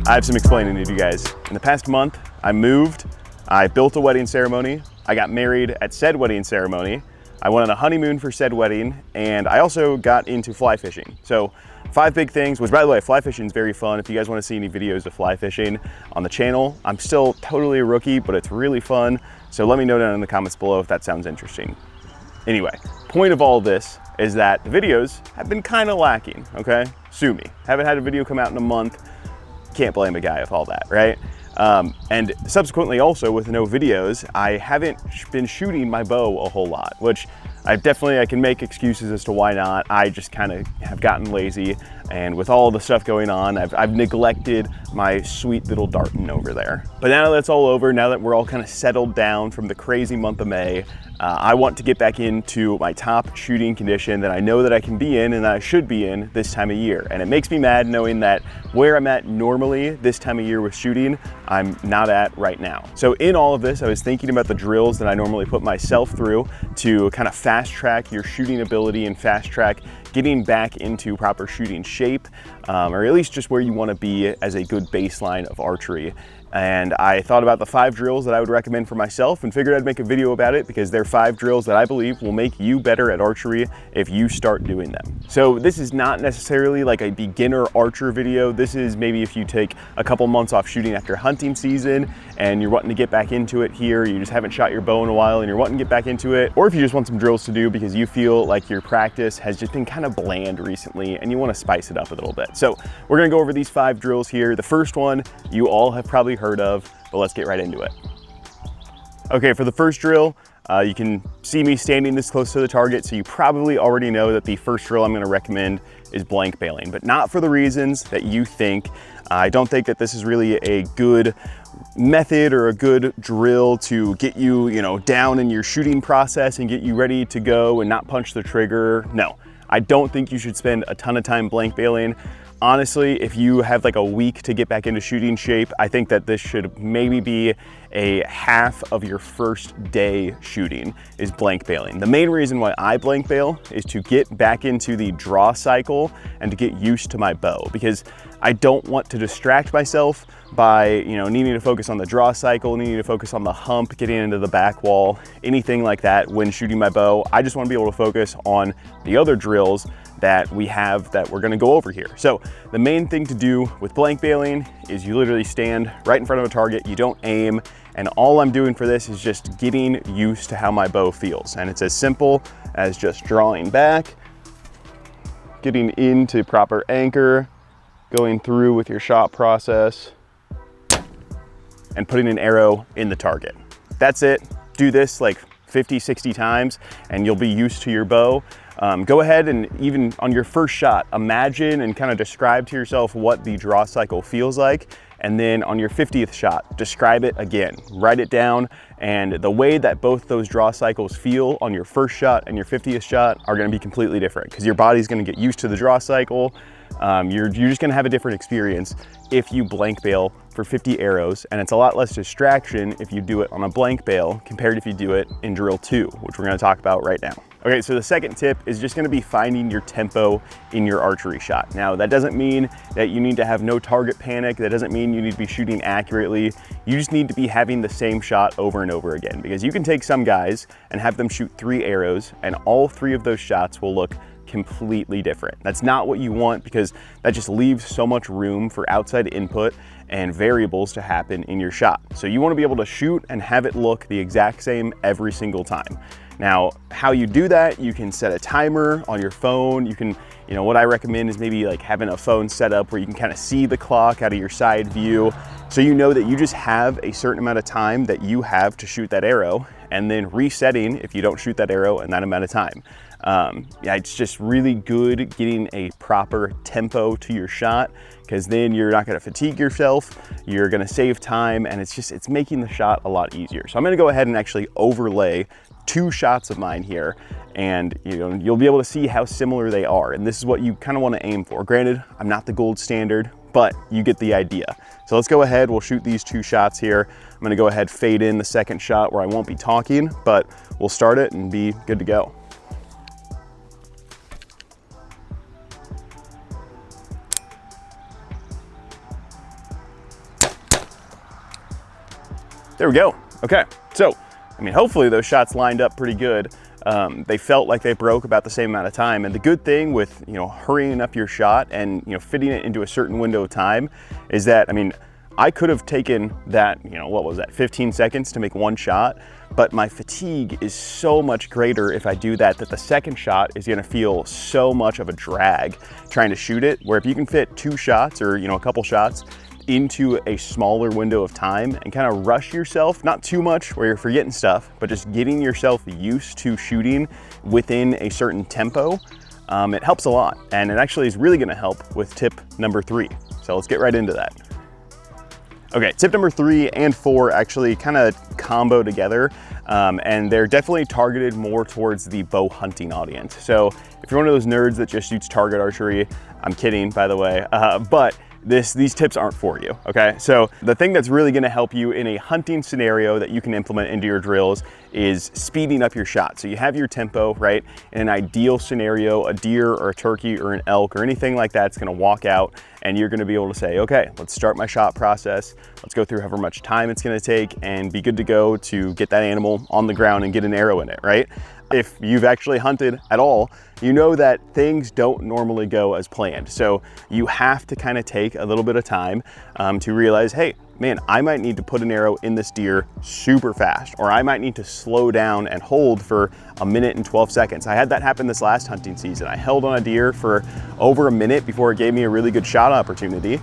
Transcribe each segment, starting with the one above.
I have some explaining to do, guys. In the past month, I moved, I built a wedding ceremony, I got married at said wedding ceremony, I went on a honeymoon for said wedding, and I also got into fly fishing. So 5 big things, which by the way, fly fishing is very fun. If you guys want to see any videos of fly fishing on the channel, I'm still totally a rookie, but it's really fun. So let me know down in the comments below if that sounds interesting. Anyway, point of all this is that the videos have been kind of lacking, okay? Sue me. Haven't had a video come out in a month. Can't blame a guy with all that, right? And subsequently also with no videos, I haven't been shooting my bow a whole lot, which I can make excuses as to why not. I just kind of have gotten lazy, and with all the stuff going on, I've neglected my sweet little Darton over there. But now that's all over, now that we're all kind of settled down from the crazy month of May, I want to get back into my top shooting condition that I know that I can be in and that I should be in this time of year. And it makes me mad knowing that where I'm at normally this time of year with shooting, I'm not at right now. So in all of this, I was thinking about the drills that I normally put myself through to kind of fast track your shooting ability and fast track getting back into proper shooting shape, or at least just where you want to be as a good baseline of archery. And I thought about the 5 drills that I would recommend for myself and figured I'd make a video about it because they're 5 drills that I believe will make you better at archery if you start doing them. So this is not necessarily like a beginner archer video. This is maybe if you take a couple months off shooting after hunting season and you're wanting to get back into it here, you just haven't shot your bow in a while and you're wanting to get back into it, or if you just want some drills to do because you feel like your practice has just been kind of bland recently and you want to spice it up a little bit. So we're going to go over these 5 drills here. The first one you all have probably heard of, but let's get right into it. Okay, for the first drill, you can see me standing this close to the target, so you probably already know that the first drill I'm going to recommend is blank bailing, but not for the reasons that you think. I don't think that this is really a good method or a good drill to get you, down in your shooting process and get you ready to go and not punch the trigger. No, I don't think you should spend a ton of time blank bailing. Honestly, if you have like a week to get back into shooting shape, I think that this should maybe be a half of your first day shooting is blank bailing. The main reason why I blank bail is to get back into the draw cycle and to get used to my bow, because I don't want to distract myself by needing to focus on the draw cycle, needing to focus on the hump, getting into the back wall, anything like that when shooting my bow. I just want to be able to focus on the other drills that we have that we're going to go over here. So the main thing to do with blank bailing is you literally stand right in front of a target, you don't aim, and all I'm doing for this is just getting used to how my bow feels. And it's as simple as just drawing back, getting into proper anchor, going through with your shot process, and putting an arrow in the target. That's it. Do this like 50, 60 times and you'll be used to your bow. Go ahead and even on your first shot, imagine and kind of describe to yourself what the draw cycle feels like. And then on your 50th shot, describe it again, write it down. And the way that both those draw cycles feel on your first shot and your 50th shot are gonna be completely different because your body's gonna get used to the draw cycle. You're just gonna have a different experience if you blank bail for 50 arrows, and it's a lot less distraction if you do it on a blank bail compared to if you do it in drill 2, which we're gonna talk about right now. Okay, so the second tip is just gonna be finding your tempo in your archery shot. Now, that doesn't mean that you need to have no target panic. That doesn't mean you need to be shooting accurately. You just need to be having the same shot over and over again, because you can take some guys and have them shoot 3 arrows and all 3 of those shots will look completely different. That's not what you want, because that just leaves so much room for outside input and variables to happen in your shot. So you want to be able to shoot and have it look the exact same every single time. Now, how you do that, you can set a timer on your phone. You can, what I recommend is maybe like having a phone set up where you can kind of see the clock out of your side view. So you know that you just have a certain amount of time that you have to shoot that arrow, and then resetting if you don't shoot that arrow in that amount of time. Yeah, it's just really good getting a proper tempo to your shot, because then you're not going to fatigue yourself, you're going to save time, and it's making the shot a lot easier. So I'm going to go ahead and actually overlay 2 shots of mine here, and you'll be able to see how similar they are, and this is what you kind of want to aim for. Granted, I'm not the gold standard, but you get the idea. So let's go ahead, we'll shoot these 2 shots here. I'm going to go ahead, fade in the second shot where I won't be talking, but we'll start it and be good to go. There we go. Okay, so, I mean, hopefully those shots lined up pretty good. They felt like they broke about the same amount of time. And the good thing with, you know, hurrying up your shot and, you know, fitting it into a certain window of time is that, I mean, I could have taken that, you know, what was that, 15 seconds to make one shot, but my fatigue is so much greater if I do that, that the second shot is gonna feel so much of a drag trying to shoot it, where if you can fit 2 shots or, you know, a couple shots into a smaller window of time and kind of rush yourself, not too much where you're forgetting stuff, but just getting yourself used to shooting within a certain tempo, it helps a lot. And it actually is really gonna help with tip number 3. So let's get right into that. Okay, tip number 3 and 4 actually kind of combo together, and they're definitely targeted more towards the bow hunting audience. So if you're one of those nerds that just shoots target archery, I'm kidding, by the way, but these tips aren't for you, okay? So the thing that's really gonna help you in a hunting scenario that you can implement into your drills is speeding up your shot. So you have your tempo, right? In an ideal scenario, a deer or a turkey or an elk or anything like that's gonna walk out, and you're gonna be able to say, okay, let's start my shot process. Let's go through however much time it's gonna take and be good to go to get that animal on the ground and get an arrow in it, right? If you've actually hunted at all, you know that things don't normally go as planned. So you have to kind of take a little bit of time to realize, hey, man, I might need to put an arrow in this deer super fast, or I might need to slow down and hold for 1 minute and 12 seconds. I had that happen this last hunting season. I held on a deer for over 1 minute before it gave me a really good shot opportunity.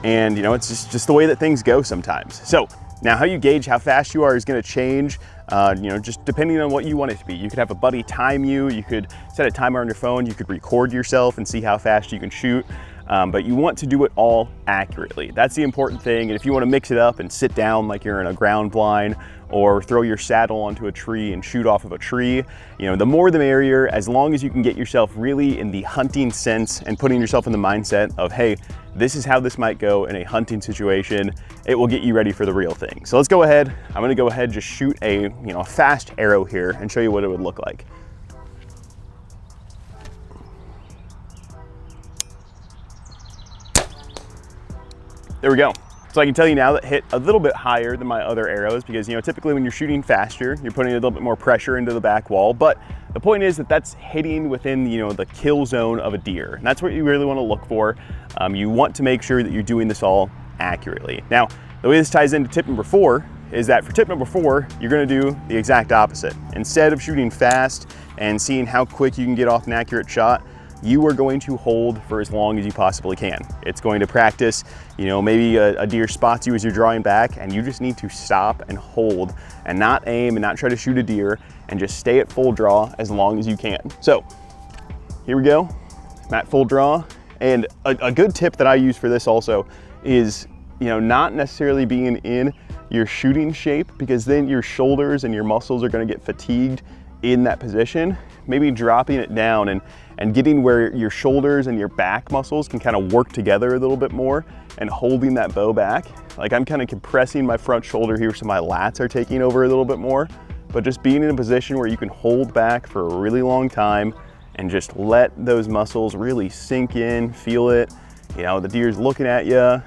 And you know, it's just the way that things go sometimes. So now how you gauge how fast you are is gonna change, you know, just depending on what you want it to be. You could have a buddy time you, you could set a timer on your phone, you could record yourself and see how fast you can shoot. But you want to do it all accurately. That's the important thing. And if you want to mix it up and sit down like you're in a ground blind, or throw your saddle onto a tree and shoot off of a tree, you know, the more the merrier, as long as you can get yourself really in the hunting sense and putting yourself in the mindset of, hey, this is how this might go in a hunting situation. It will get you ready for the real thing. So let's go ahead. I'm gonna go ahead and just shoot a fast arrow here and show you what it would look like. There we go. So I can tell you now that hit a little bit higher than my other arrows because, you know, typically when you're shooting faster, you're putting a little bit more pressure into the back wall. But the point is that that's hitting within, you know, the kill zone of a deer. And that's what you really want to look for. You want to make sure that you're doing this all accurately. Now, the way this ties into tip number 4 is that for tip number 4, you're going to do the exact opposite. Instead of shooting fast and seeing how quick you can get off an accurate shot, you are going to hold for as long as you possibly can. It's going to practice, you know, maybe a deer spots you as you're drawing back and you just need to stop and hold and not aim and not try to shoot a deer and just stay at full draw as long as you can. So here we go, I'm at full draw. And a good tip that I use for this also is, you know, not necessarily being in your shooting shape, because then your shoulders and your muscles are going to get fatigued in that position. Maybe dropping it down and getting where your shoulders and your back muscles can kind of work together a little bit more and holding that bow back. Like I'm kind of compressing my front shoulder here so my lats are taking over a little bit more, but just being in a position where you can hold back for a really long time and just let those muscles really sink in, feel it. You know, the deer's looking at you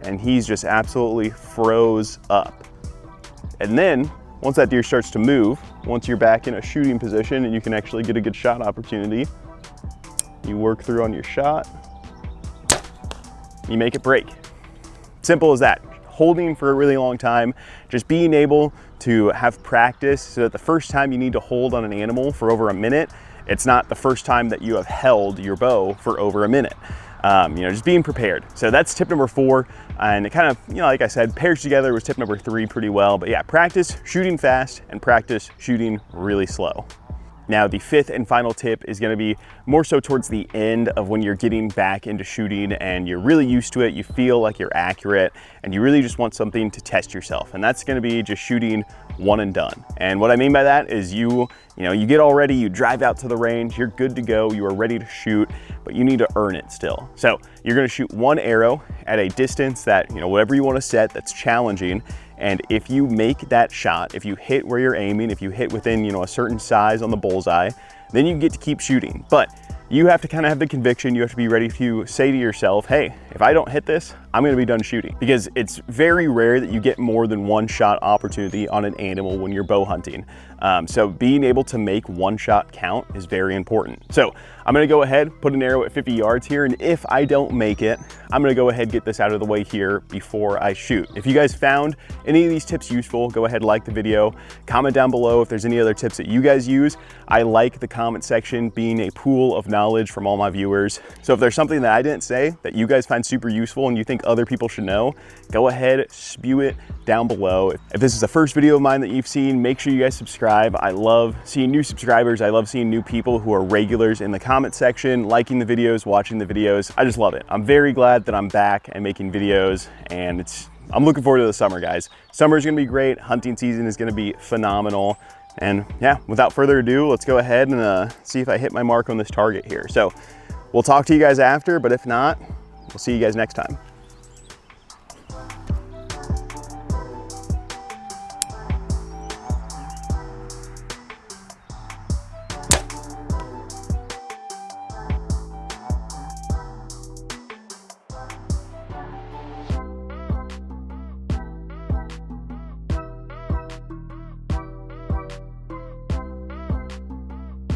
and he's just absolutely froze up. And then once that deer starts to move, once you're back in a shooting position and you can actually get a good shot opportunity, you work through on your shot, you make it break. Simple as that. Holding for a really long time, just being able to have practice so that the first time you need to hold on an animal for over 1 minute, it's not the first time that you have held your bow for over 1 minute. You know, just being prepared. So that's tip number 4. And it kind of, you know, like I said, pairs together with tip number 3 pretty well. But yeah, practice shooting fast and practice shooting really slow. Now, the 5th and final tip is going to be more so towards the end of when you're getting back into shooting and you're really used to it, you feel like you're accurate, and you really just want something to test yourself. And that's going to be just shooting one and done. And what I mean by that is you get all ready, you drive out to the range, you're good to go, you are ready to shoot, but you need to earn it still. So you're going to shoot one arrow at a distance that, you know, whatever you want to set that's challenging. And if you make that shot, if you hit where you're aiming, if you hit within, you know, a certain size on the bullseye, then you get to keep shooting. But you have to kind of have the conviction, you have to be ready to say to yourself, hey, if I don't hit this, I'm gonna be done shooting, because it's very rare that you get more than one shot opportunity on an animal when you're bow hunting. So being able to make one shot count is very important. So I'm gonna go ahead, put an arrow at 50 yards here, and if I don't make it, I'm gonna go ahead and get this out of the way here before I shoot. If you guys found any of these tips useful, go ahead, like the video, comment down below if there's any other tips that you guys use. I like the comment section being a pool of knowledge from all my viewers. So if there's something that I didn't say that you guys find super useful and you think other people should know, go ahead, spew it down below. If this is the first video of mine that you've seen, make sure you guys subscribe. I love seeing new subscribers. I love seeing new people who are regulars in the comment section, liking the videos, watching the videos. I just love it. I'm very glad that I'm back and making videos, and I'm looking forward to the summer, guys. Summer is gonna be great. Hunting season is gonna be phenomenal. And yeah, without further ado, let's go ahead and see if I hit my mark on this target here. So we'll talk to you guys after, but if not, we'll see you guys next time.